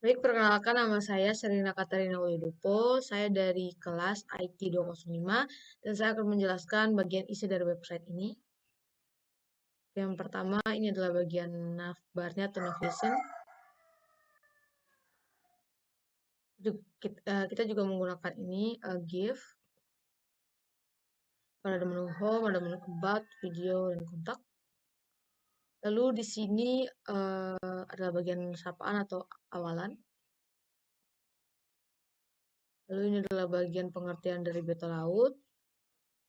Baik, perkenalkan nama saya Serina Katarina Widopo. Saya dari kelas IT 205 dan saya akan menjelaskan bagian isi dari website ini. Yang pertama, ini adalah bagian navbarnya atau navigation. Kita juga menggunakan ini GIF. Ada menu home, ada menu about, video, dan kontak. Lalu di sini adalah bagian sapaan atau awalan. Lalu ini adalah bagian pengertian dari biota laut.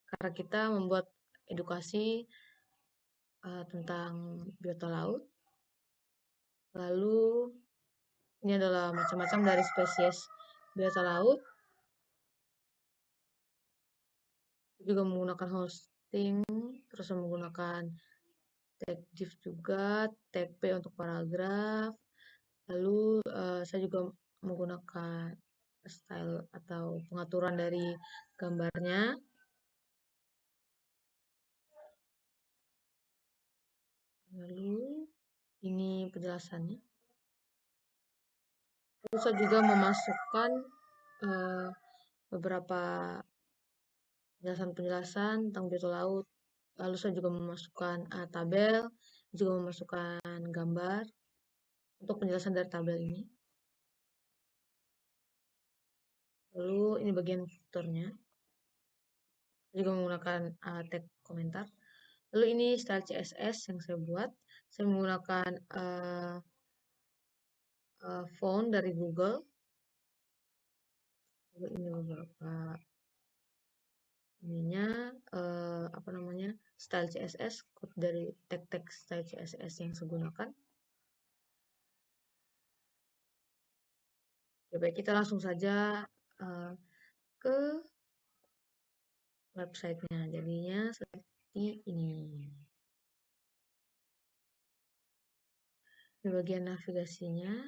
Karena kita membuat edukasi tentang biota laut. Lalu ini adalah macam-macam dari spesies biota laut. Juga menggunakan hosting, terus menggunakan tag div juga, TP untuk paragraf. Lalu saya juga menggunakan style atau pengaturan dari gambarnya. Lalu ini penjelasannya. Lalu saya juga memasukkan beberapa penjelasan tentang biota laut. Lalu saya juga memasukkan tabel, juga memasukkan gambar untuk penjelasan dari tabel ini. Lalu ini bagian fiturnya. Juga menggunakan tag komentar. Lalu ini style CSS yang saya buat. Saya menggunakan font dari Google. Lalu ini beberapa ininya style CSS, code dari tag style CSS yang saya gunakan. Oke, baik, kita langsung saja ke websitenya. Jadinya seperti ini. Ini bagian navigasinya.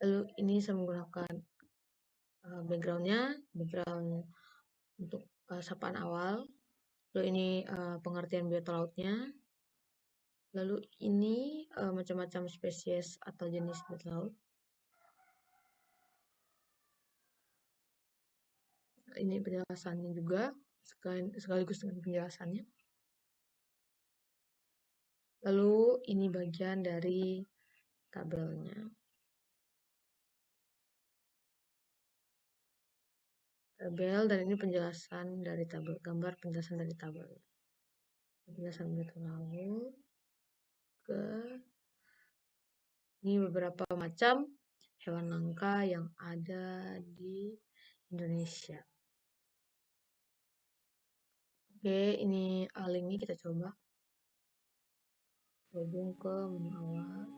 Lalu ini saya menggunakan background untuk sapaan awal. Lalu ini pengertian biota lautnya. Lalu ini macam-macam spesies atau jenis biota laut. Ini penjelasannya juga, sekaligus dengan penjelasannya. Lalu ini bagian dari tabelnya. Tabel, dan ini penjelasan dari tabel, gambar penjelasan dari tabel. Penjelasan biota laut. Ini beberapa macam hewan langka yang ada di Indonesia. Oke, ini linknya kita coba. Gabung ke menu awal.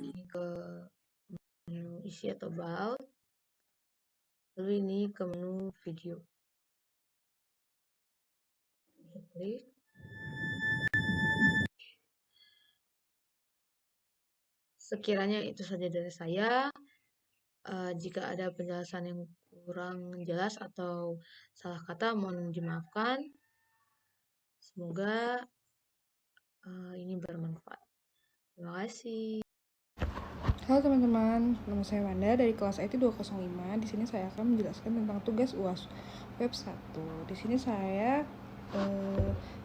Ini ke menu isi atau about. Lalu ini ke menu video. Klik. Sekiranya itu saja dari saya. Jika ada penjelasan yang kurang jelas atau salah kata, mohon dimaafkan. Semoga ini bermanfaat. Terima kasih. Halo teman-teman, nama saya Wanda dari kelas IT 205. Di sini saya akan menjelaskan tentang tugas UAS web 1. Di sini saya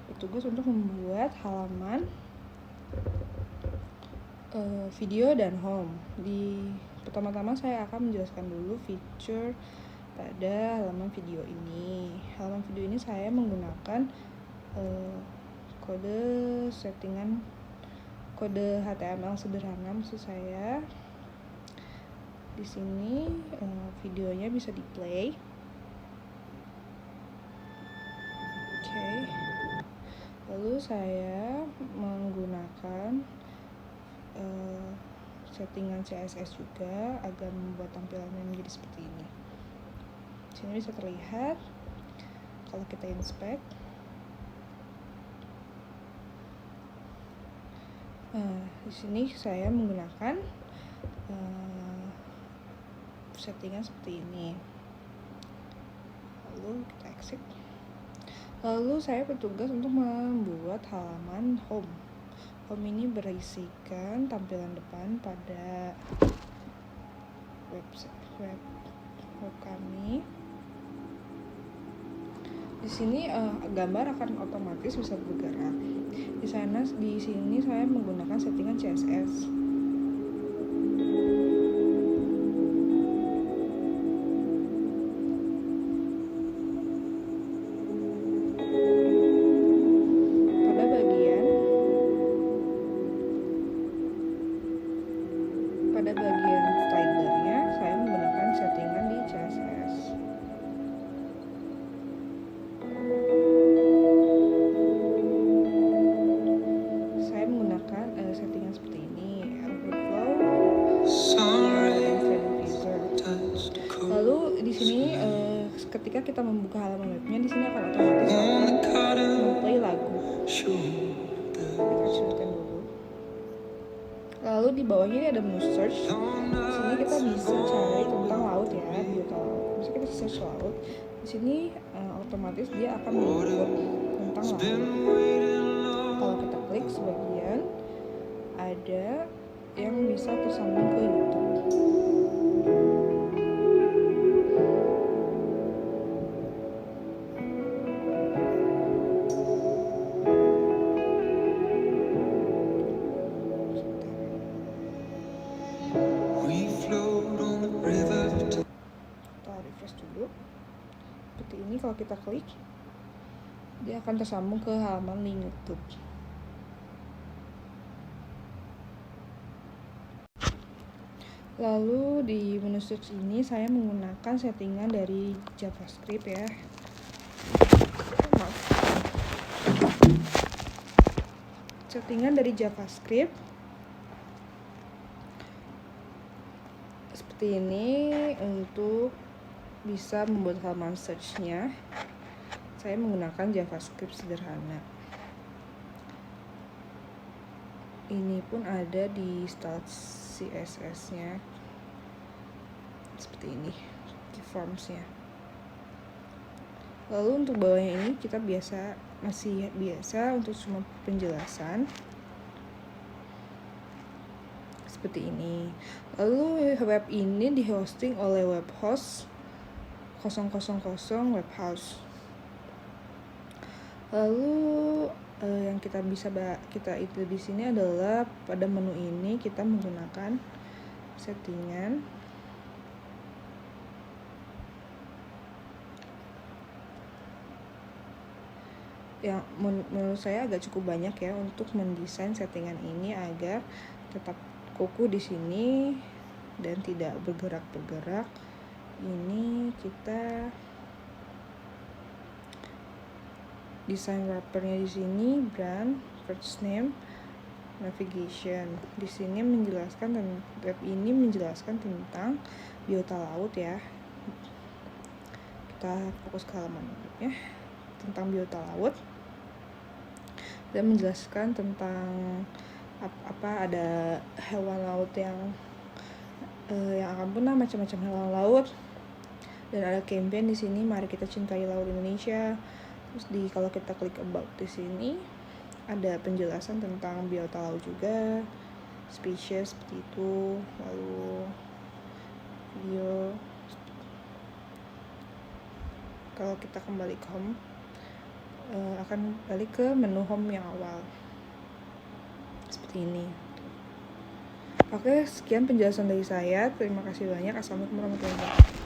bertugas untuk membuat halaman video dan home. Pertama-tama saya akan menjelaskan dulu feature pada halaman video ini. Halaman video ini saya menggunakan kode HTML sederhana, maksud saya. Di sini videonya bisa di play. Oke. Lalu saya menggunakan settingan CSS juga agar membuat tampilannya menjadi seperti ini. Di sini bisa terlihat kalau kita inspect. Di sini saya menggunakan settingan seperti ini. Lalu kita exit. Lalu saya bertugas untuk membuat halaman home. Home ini berisikan tampilan depan pada web kami. Di sini gambar akan otomatis bisa bergerak. Di sini saya menggunakan settingan CSS. Pada bagian slidernya saya menggunakan settingan di CSS. Saya menggunakan settingan seperti ini, overflow, lalu di sini ketika kita membuka halaman webnya, di sini akan otomatis play lagu. Lalu di bawahnya ini ada menu search. Di sini kita bisa cari tentang laut ya, biota laut. Bisa kita search laut. Di sini otomatis dia akan menyebut tentang laut. Kalau kita klik sebagian, ada yang bisa tersambung ke YouTube. Kita refresh dulu. Seperti ini, kalau kita klik, dia akan tersambung ke halaman link YouTube. Lalu di menu search ini saya menggunakan settingan dari JavaScript ya. Settingan dari JavaScript seperti ini. Untuk bisa membuat halaman search-nya, saya menggunakan JavaScript sederhana. Ini pun ada di style CSS-nya seperti ini, di forms-nya. Lalu untuk bawahnya ini kita masih biasa untuk semua penjelasan seperti ini. Lalu web ini dihosting oleh webhost 000 webhouse. Lalu yang kita itu di sini adalah pada menu ini kita menggunakan settingan yang menurut saya agak cukup banyak ya untuk mendesain settingan ini agar tetap kukuh di sini dan tidak bergerak-bergerak. Ini kita desain wrappernya di sini, brand, first name, navigation. Di sini web ini menjelaskan tentang biota laut ya. Kita fokus ke halaman webnya, tentang biota laut, dan menjelaskan tentang ada hewan laut yang akan punah, macam-macam hewan laut, dan ada campaign di sini, mari kita cintai laut Indonesia. Terus kalau kita klik about di sini ada penjelasan tentang biota laut juga, spesies seperti itu, lalu video. Kalau kita kembali ke home, akan balik ke menu home yang awal seperti ini. Oke, sekian penjelasan dari saya. Terima kasih banyak. Assalamualaikum warahmatullahi wabarakatuh.